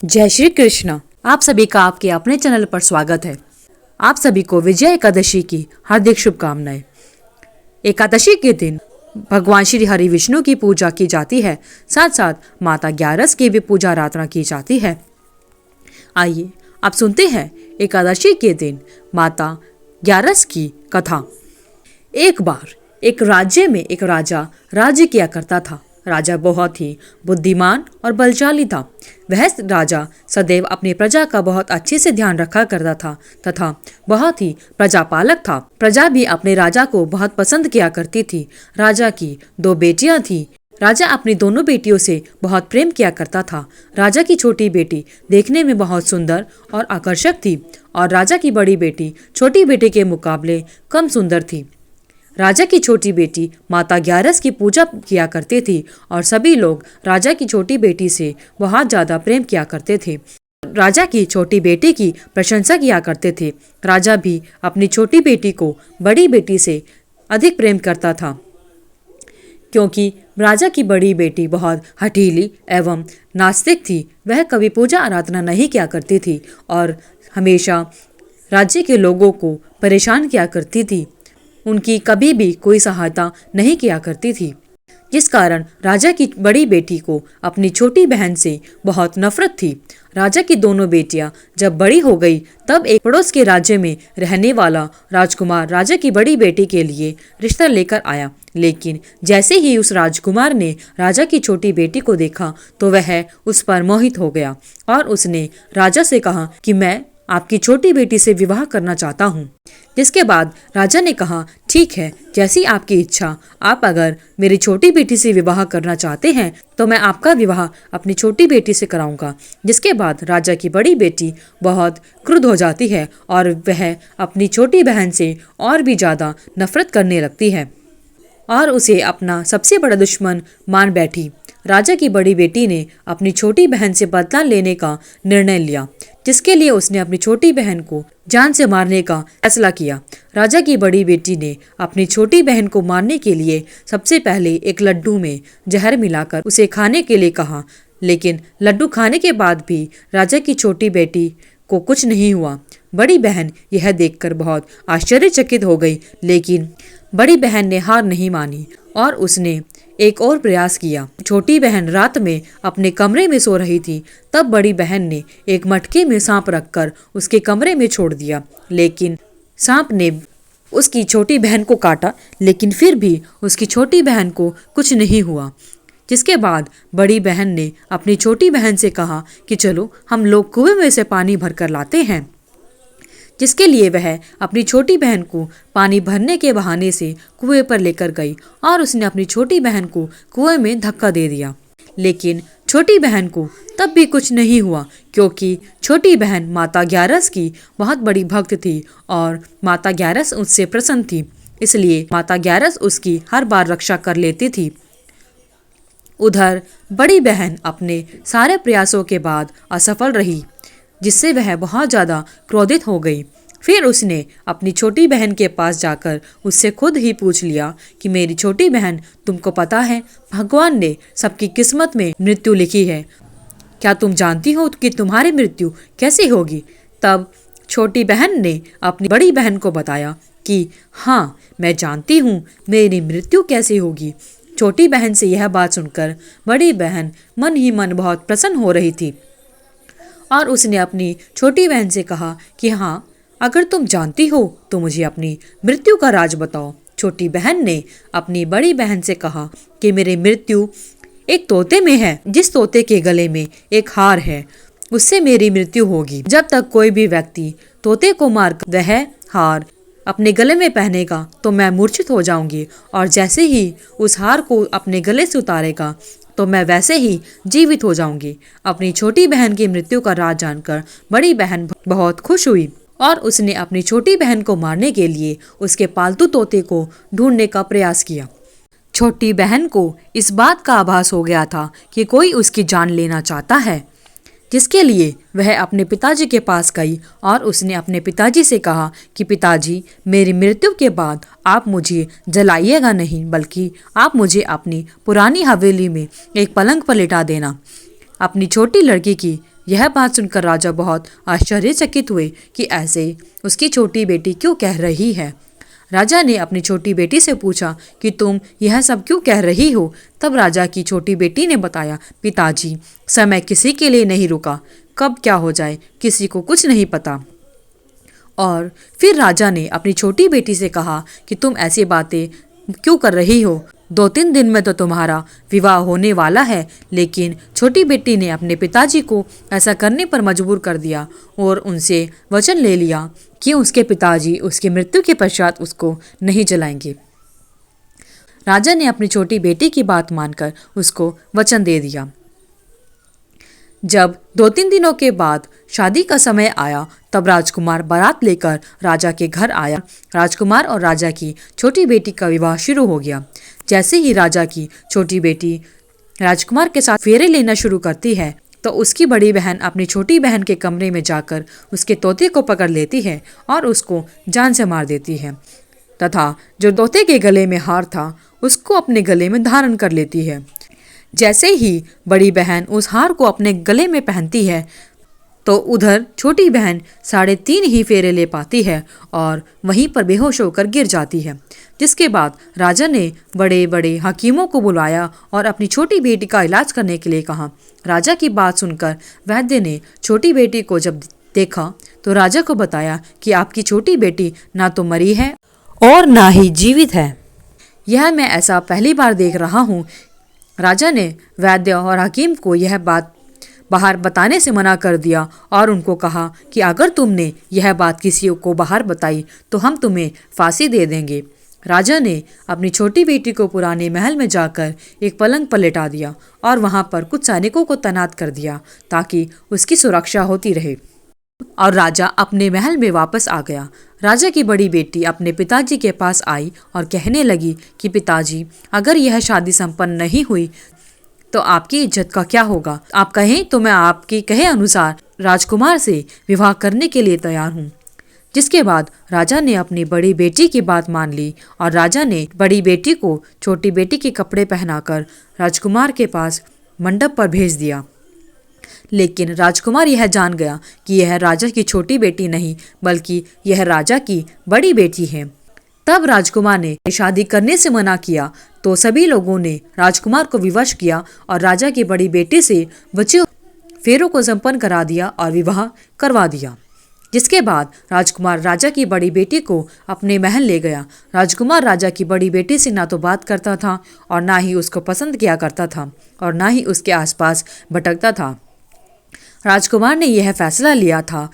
जय श्री कृष्ण। आप सभी का आपके अपने चैनल पर स्वागत है। आप सभी को विजय एकादशी की हार्दिक शुभकामनाएं। एकादशी के दिन भगवान श्री हरि विष्णु की पूजा की जाती है, साथ साथ माता ग्यारस की भी पूजा आराधना की जाती है। आइए आप सुनते हैं एकादशी के दिन माता ग्यारस की कथा। एक बार एक राज्य में एक राजा राज्य किया करता था। राजा बहुत ही बुद्धिमान और बलशाली था। वह राजा सदैव अपनी प्रजा का बहुत अच्छे से ध्यान रखा करता था तथा बहुत ही प्रजापालक था। प्रजा भी अपने राजा को बहुत पसंद किया करती थी। राजा की 2 बेटियां थी। राजा अपनी दोनों बेटियों से बहुत प्रेम किया करता था। राजा की छोटी बेटी देखने में बहुत सुंदर और आकर्षक थी और राजा की बड़ी बेटी छोटी बेटी के मुकाबले कम सुंदर थी। राजा की छोटी बेटी माता ग्यारस की पूजा किया करती थी और सभी लोग राजा की छोटी बेटी से बहुत ज़्यादा प्रेम किया करते थे। राजा की छोटी बेटी की प्रशंसा किया करते थे। राजा भी अपनी छोटी बेटी को बड़ी बेटी से अधिक प्रेम करता था, क्योंकि राजा की बड़ी बेटी बहुत हठीली एवं नास्तिक थी। वह कभी पूजा आराधना नहीं किया करती थी और हमेशा राज्य के लोगों को परेशान किया करती थी। उनकी कभी भी कोई सहायता नहीं किया करती थी, जिस कारण राजा की बड़ी बेटी को अपनी छोटी बहन से बहुत नफरत थी। राजा की दोनों बेटियां जब बड़ी हो गई तब एक पड़ोस के राज्य में रहने वाला राजकुमार राजा की बड़ी बेटी के लिए रिश्ता लेकर आया। लेकिन जैसे ही उस राजकुमार ने राजा की छोटी बेटी को देखा तो वह उस पर मोहित हो गया और उसने राजा से कहा कि मैं आपकी छोटी बेटी से विवाह करना चाहता हूँ। जिसके बाद राजा ने कहा, ठीक है, जैसी आपकी इच्छा। आप अगर मेरी छोटी बेटी से विवाह करना चाहते हैं तो मैं आपका विवाह अपनी छोटी बेटी से कराऊंगा। जिसके बाद राजा की बड़ी बेटी बहुत क्रुद्ध हो जाती है और वह अपनी छोटी बहन से और भी ज़्यादा नफरत करने लगती है और उसे अपना सबसे बड़ा दुश्मन मान बैठी। राजा की बड़ी बेटी ने अपनी छोटी बहन से बदला लेने का निर्णय लिया, जिसके लिए उसने अपनी छोटी बहन को जान से मारने का फैसला किया। राजा की बड़ी बेटी ने अपनी छोटी बहन को मारने के लिए सबसे पहले एक लड्डू में जहर मिलाकर उसे खाने के लिए कहा, लेकिन लड्डू खाने के बाद भी राजा की छोटी बेटी को कुछ नहीं हुआ। बड़ी बहन यह देखकर बहुत आश्चर्यचकित हो गई, लेकिन बड़ी बहन ने हार नहीं मानी और उसने एक और प्रयास किया। छोटी बहन रात में अपने कमरे में सो रही थी, तब बड़ी बहन ने एक मटके में सांप रखकर उसके कमरे में छोड़ दिया। लेकिन सांप ने उसकी छोटी बहन को काटा, लेकिन फिर भी उसकी छोटी बहन को कुछ नहीं हुआ। जिसके बाद बड़ी बहन ने अपनी छोटी बहन से कहा कि चलो हम लोग कुएं में से पानी भरकर लाते हैं। जिसके लिए वह अपनी छोटी बहन को पानी भरने के बहाने से कुएं पर लेकर गई और उसने अपनी छोटी बहन को कुएं में धक्का दे दिया। लेकिन छोटी बहन को तब भी कुछ नहीं हुआ, क्योंकि छोटी बहन माता ग्यारस की बहुत बड़ी भक्त थी और माता ग्यारस उससे प्रसन्न थी। इसलिए माता ग्यारस उसकी हर बार रक्षा कर लेती थी। उधर बड़ी बहन अपने सारे प्रयासों के बाद असफल रही, जिससे वह बहुत ज़्यादा क्रोधित हो गई। फिर उसने अपनी छोटी बहन के पास जाकर उससे खुद ही पूछ लिया कि मेरी छोटी बहन, तुमको पता है भगवान ने सबकी किस्मत में मृत्यु लिखी है, क्या तुम जानती हो कि तुम्हारी मृत्यु कैसे होगी? तब छोटी बहन ने अपनी बड़ी बहन को बताया कि हाँ, मैं जानती हूँ मेरी मृत्यु कैसे होगी। छोटी बहन से यह बात सुनकर बड़ी बहन मन ही मन बहुत प्रसन्न हो रही थी और उसने अपनी छोटी बहन से कहा कि हाँ, अगर तुम जानती हो तो मुझे अपनी मृत्यु का राज बताओ। छोटी बहन ने अपनी बड़ी बहन से कहा कि मेरी मृत्यु एक तोते में है, जिस तोते के गले में एक हार है, उससे मेरी मृत्यु होगी। जब तक कोई भी व्यक्ति तोते को मारकर वह हार अपने गले में पहनेगा तो मैं मूर्छित हो जाऊंगी, और जैसे ही उस हार को अपने गले से उतारेगा तो मैं वैसे ही जीवित हो जाऊंगी। अपनी छोटी बहन की मृत्यु का राज जानकर बड़ी बहन बहुत खुश हुई और उसने अपनी छोटी बहन को मारने के लिए उसके पालतू तोते को ढूंढने का प्रयास किया। छोटी बहन को इस बात का आभास हो गया था कि कोई उसकी जान लेना चाहता है, जिसके लिए वह अपने पिताजी के पास गई और उसने अपने पिताजी से कहा कि पिताजी, मेरी मृत्यु के बाद आप मुझे जलाइएगा नहीं, बल्कि आप मुझे अपनी पुरानी हवेली में एक पलंग पर लिटा देना। अपनी छोटी लड़की की यह बात सुनकर राजा बहुत आश्चर्यचकित हुए कि ऐसे उसकी छोटी बेटी क्यों कह रही है। राजा ने अपनी छोटी बेटी से पूछा कि तुम यह सब क्यों कह रही हो। तब राजा की छोटी बेटी ने बताया, पिताजी, समय किसी के लिए नहीं रुका, कब क्या हो जाए किसी को कुछ नहीं पता। और फिर राजा ने अपनी छोटी बेटी से कहा कि तुम ऐसी बातें क्यों कर रही हो, 2-3 दिन में तो तुम्हारा विवाह होने वाला है। लेकिन छोटी बेटी ने अपने पिताजी को ऐसा करने पर मजबूर कर दिया और उनसे वचन ले लिया कि उसके पिताजी उसकी मृत्यु के पश्चात उसको नहीं जलाएंगे। राजा ने अपनी छोटी बेटी की बात मानकर उसको वचन दे दिया। जब 2-3 दिनों के बाद शादी का समय आया तब राजकुमार बारात लेकर राजा के घर आया। राजकुमार और राजा की छोटी बेटी का विवाह शुरू हो गया। जैसे ही राजा की छोटी बेटी राजकुमार के साथ फेरे लेना शुरू करती है तो उसकी बड़ी बहन अपनी छोटी बहन के कमरे में जाकर उसके तोते को पकड़ लेती है और उसको जान से मार देती है तथा जो तोते के गले में हार था उसको अपने गले में धारण कर लेती है। जैसे ही बड़ी बहन उस हार को अपने गले में पहनती है तो उधर छोटी बहन 3.5 ही फेरे ले पाती है और वहीं पर बेहोश होकर गिर जाती है। जिसके बाद राजा ने बड़े बड़े हकीमों को बुलाया और अपनी छोटी बेटी का इलाज करने के लिए कहा। राजा की बात सुनकर वैद्य ने छोटी बेटी को जब देखा तो राजा को बताया कि आपकी छोटी बेटी ना तो मरी है और ना ही जीवित है। यह मैं ऐसा पहली बार देख रहा हूँ। राजा ने वैद्य और हकीम को यह बात बाहर बताने से मना कर दिया और उनको कहा कि अगर तुमने यह बात किसी को बाहर बताई तो हम तुम्हें फांसी दे देंगे। राजा ने अपनी छोटी बेटी को पुराने महल में जाकर एक पलंग पर लेटा दिया और वहां पर कुछ सैनिकों को तैनात कर दिया ताकि उसकी सुरक्षा होती रहे। और राजा अपने महल में वापस आ गया। राजा की बड़ी बेटी अपने पिताजी के पास आई और कहने लगी कि पिताजी, अगर यह शादी संपन्न नहीं हुई तो आपकी इज्जत का क्या होगा। आप कहें तो मैं आपके कहे अनुसार राजकुमार से विवाह करने के लिए तैयार हूँ। जिसके बाद राजा ने अपनी बड़ी बेटी की बात मान ली और राजा ने बड़ी बेटी को छोटी बेटी के कपड़े पहनाकर राजकुमार के पास मंडप पर भेज दिया। लेकिन राजकुमार यह जान गया कि यह राजा की छोटी बेटी नहीं बल्कि यह राजा की बड़ी बेटी है। तब राजकुमार ने शादी करने से मना किया तो सभी लोगों ने राजकुमार को विवश किया और राजा की बड़ी बेटी से बचे फेरों को संपन्न करा दिया और विवाह करवा दिया। जिसके बाद राजकुमार राजा की बड़ी बेटी को अपने महल ले गया। राजकुमार राजा की बड़ी बेटी से ना तो बात करता था और ना ही उसको पसंद किया करता था और ना ही उसके आसपास भटकता था। राजकुमार ने यह फैसला लिया था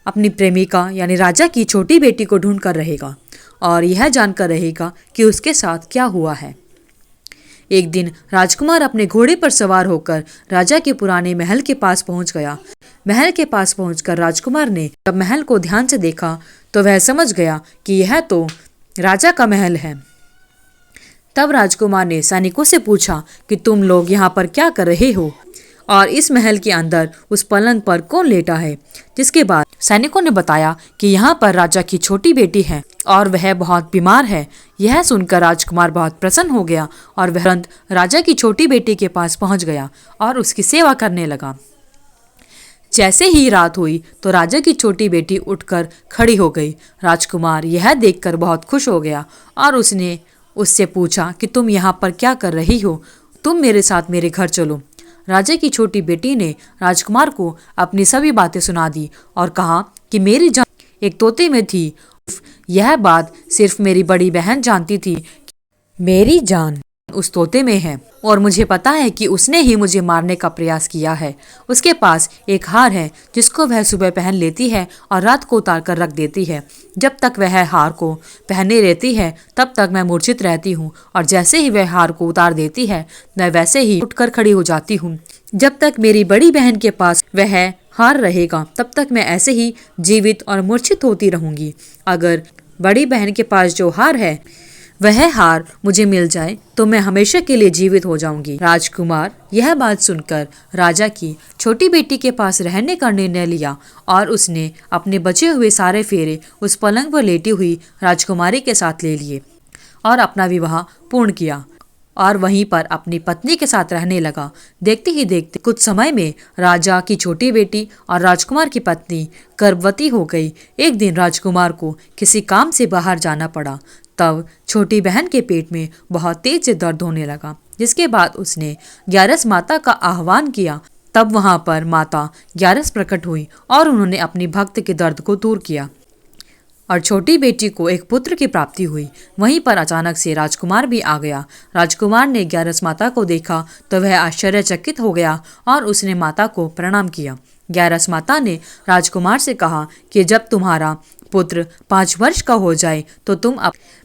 अपनी प्रेमिका यानी राजा की छोटी बेटी को ढूंढ कर रहेगा और यह जानकर रहेगा कि उसके साथ क्या हुआ है। एक दिन राजकुमार अपने घोड़े पर सवार होकर राजा के पुराने महल के पास पहुंच गया। महल के पास पहुंचकर राजकुमार ने जब महल को ध्यान से देखा तो वह समझ गया कि यह तो राजा का महल है। तब राजकुमार ने सैनिकों से पूछा कि तुम लोग यहाँ पर क्या कर रहे हो और इस महल के अंदर उस पलंग पर कौन लेटा है। जिसके बाद सैनिकों ने बताया कि यहाँ पर राजा की छोटी बेटी है और वह बहुत बीमार है। यह सुनकर राजकुमार बहुत प्रसन्न हो गया और वह तुरंत राजा की छोटी बेटी के पास पहुंच गया और उसकी सेवा करने लगा। जैसे ही रात हुई तो राजा की छोटी बेटी उठकर खड़ी हो गई। राजकुमार यह देखकर बहुत खुश हो गया और उसने उससे पूछा कि तुम यहाँ पर क्या कर रही हो, तुम मेरे साथ मेरे घर चलो। राजा की छोटी बेटी ने राजकुमार को अपनी सभी बातें सुना दी और कहा कि मेरी जान एक तोते में थी। यह बात सिर्फ मेरी बड़ी बहन जानती थी। मेरी जान उस तोते में है और मुझे पता है कि उसने ही मुझे मारने का प्रयास किया है। उसके पास एक हार है जिसको वह सुबह पहन लेती है और रात को उतार कर रख देती है। जब तक वह हार को पहने रहती है तब तक मैं मूर्छित रहती हूँ और जैसे ही वह हार को उतार देती है मैं वैसे ही उठकर खड़ी हो जाती हूँ। जब तक मेरी बड़ी बहन के पास वह हार रहेगा तब तक मैं ऐसे ही जीवित और मूर्छित होती रहूंगी। अगर बड़ी बहन के पास जो हार है वह हार मुझे मिल जाए तो मैं हमेशा के लिए जीवित हो जाऊंगी। राजकुमार यह बात सुनकर राजा की छोटी बेटी के पास रहने का निर्णय लिया और उसने अपने बचे हुए सारे फेरे उस पलंग पर लेटी हुई राजकुमारी के साथ ले लिए और अपना विवाह पूर्ण किया। और वहीं पर अपनी पत्नी के साथ रहने लगा। देखते ही देखते कुछ समय में राजा की छोटी बेटी और राजकुमार की पत्नी गर्भवती हो गई। एक दिन राजकुमार को किसी काम से बाहर जाना पड़ा। तब छोटी बहन के पेट में बहुत तेज से दर्द होने लगा, जिसके बाद उसने ग्यारस माता का आह्वान किया। तब वहां पर माता ग्यारस प्रकट हुई और उन्होंने अपनी भक्त के दर्द को दूर किया और छोटी बेटी को एक पुत्र की प्राप्ति हुई। वहीं पर अचानक से राजकुमार भी आ गया। राजकुमार ने ग्यारस माता को देखा तो वह आश्चर्यचकित हो गया और उसने माता को प्रणाम किया। ग्यारस माता ने राजकुमार से कहा कि जब तुम्हारा पुत्र 5 वर्ष का हो जाए तो तुम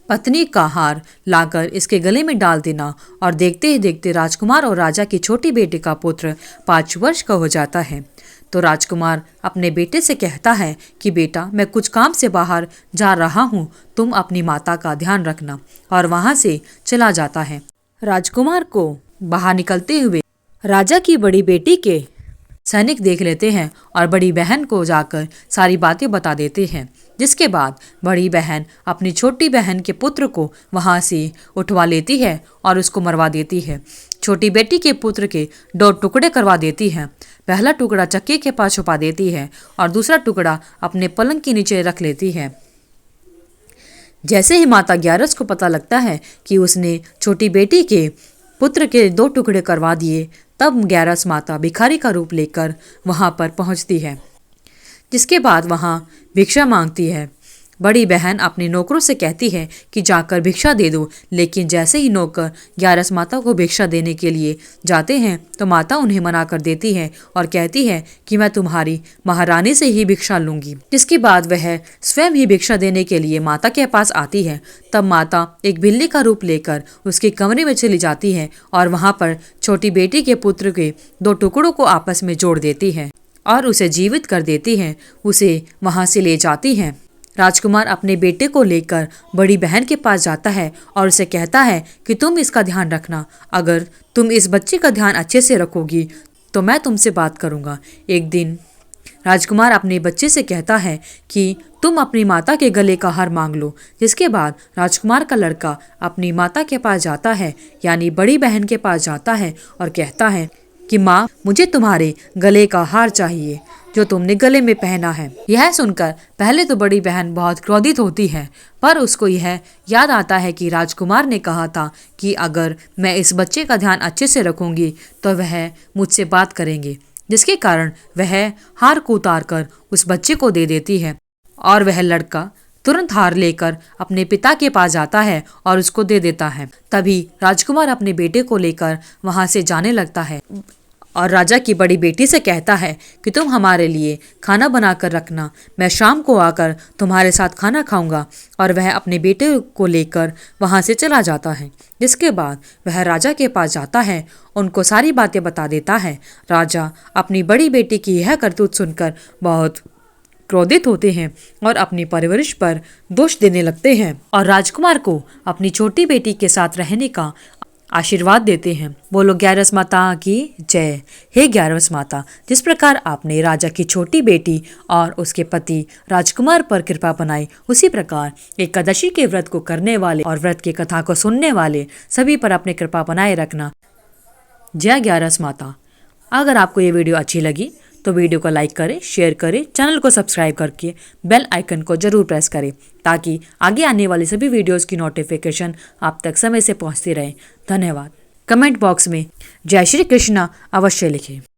पत्नी का हार लाकर इसके गले में डाल देना। और देखते ही देखते राजकुमार और राजा की छोटी बेटी का पुत्र 5 वर्ष का हो जाता है। तो राजकुमार अपने बेटे से कहता है कि बेटा, मैं कुछ काम से बाहर जा रहा हूँ, तुम अपनी माता का ध्यान रखना, और वहां से चला जाता है। राजकुमार को बाहर निकलते हुए राजा की बड़ी बेटी के सैनिक देख लेते हैं और बड़ी बहन को जाकर सारी बातें बता देते हैं, जिसके बाद बड़ी बहन अपनी छोटी बहन के पुत्र को वहां से उठवा लेती है और उसको मरवा देती है। छोटी बेटी के पुत्र के 2 टुकड़े करवा देती है। पहला टुकड़ा चक्की के पास छुपा देती है और दूसरा टुकड़ा अपने पलंग के नीचे रख लेती है। जैसे ही माता ग्यारस को पता लगता है कि उसने छोटी बेटी के पुत्र के 2 टुकड़े करवा दिए, तब ग्यारस माता भिखारी का रूप लेकर वहां पर पहुंचती है, जिसके बाद वहां भिक्षा मांगती है। बड़ी बहन अपने नौकरों से कहती है कि जाकर भिक्षा दे दो, लेकिन जैसे ही नौकर ग्यारस माता को भिक्षा देने के लिए जाते हैं तो माता उन्हें मना कर देती है और कहती है कि मैं तुम्हारी महारानी से ही भिक्षा लूंगी। जिसके बाद वह स्वयं ही भिक्षा देने के लिए माता के पास आती है। तब माता एक बिल्ली का रूप लेकर उसके कमरे में चली जाती है और वहां पर छोटी बेटी के पुत्र के 2 टुकड़ों को आपस में जोड़ देती है और उसे जीवित कर देती है। उसे वहां से ले जाती है। राजकुमार अपने बेटे को लेकर बड़ी बहन के पास जाता है और उसे कहता है कि तुम इसका ध्यान रखना, अगर तुम इस बच्चे का ध्यान अच्छे से रखोगी तो मैं तुमसे बात करूंगा। एक दिन राजकुमार अपने बच्चे से कहता है कि तुम अपनी माता के गले का हार मांग लो। जिसके बाद राजकुमार का लड़का अपनी माता के पास जाता है, यानी बड़ी बहन के पास जाता है और कहता है कि माँ, मुझे तुम्हारे गले का हार चाहिए जो तुमने गले में पहना है। यह सुनकर पहले तो बड़ी बहन बहुत क्रोधित होती है, पर उसको यह याद आता है कि राजकुमार ने कहा था कि अगर मैं इस बच्चे का ध्यान अच्छे से रखूंगी तो वह मुझसे बात करेंगे, जिसके कारण वह हार को उतार कर उस बच्चे को दे देती है और वह लड़का तुरंत हार लेकर अपने पिता के पास जाता है और उसको दे देता है। तभी राजकुमार अपने बेटे को लेकर वहां से जाने लगता है और राजा की बड़ी बेटी से कहता है कि तुम हमारे लिए खाना बनाकर रखना, मैं शाम को आकर तुम्हारे साथ खाना खाऊंगा। और वह अपने बेटे को लेकर वहां से चला जाता है। जिसके बाद वह राजा के पास जाता है, उनको सारी बातें बता देता है। राजा अपनी बड़ी बेटी की यह करतूत सुनकर बहुत क्रोधित होते हैं और अपनी परवरिश पर दोष देने लगते हैं और राजकुमार को अपनी छोटी बेटी के साथ रहने का आशीर्वाद देते हैं। बोलो ग्यारस माता की जय। हे ग्यारस माता, जिस प्रकार आपने राजा की छोटी बेटी और उसके पति राजकुमार पर कृपा बनाई, उसी प्रकार एकादशी के व्रत को करने वाले और व्रत की कथा को सुनने वाले सभी पर अपनी कृपा बनाए रखना। जय ग्यारस माता। अगर आपको ये वीडियो अच्छी लगी तो वीडियो को लाइक करें, शेयर करें, चैनल को सब्सक्राइब करके बेल आइकन को जरूर प्रेस करें ताकि आगे आने वाली सभी वीडियोस की नोटिफिकेशन आप तक समय से पहुंचती रहे। धन्यवाद। कमेंट बॉक्स में जय श्री कृष्णा अवश्य लिखें।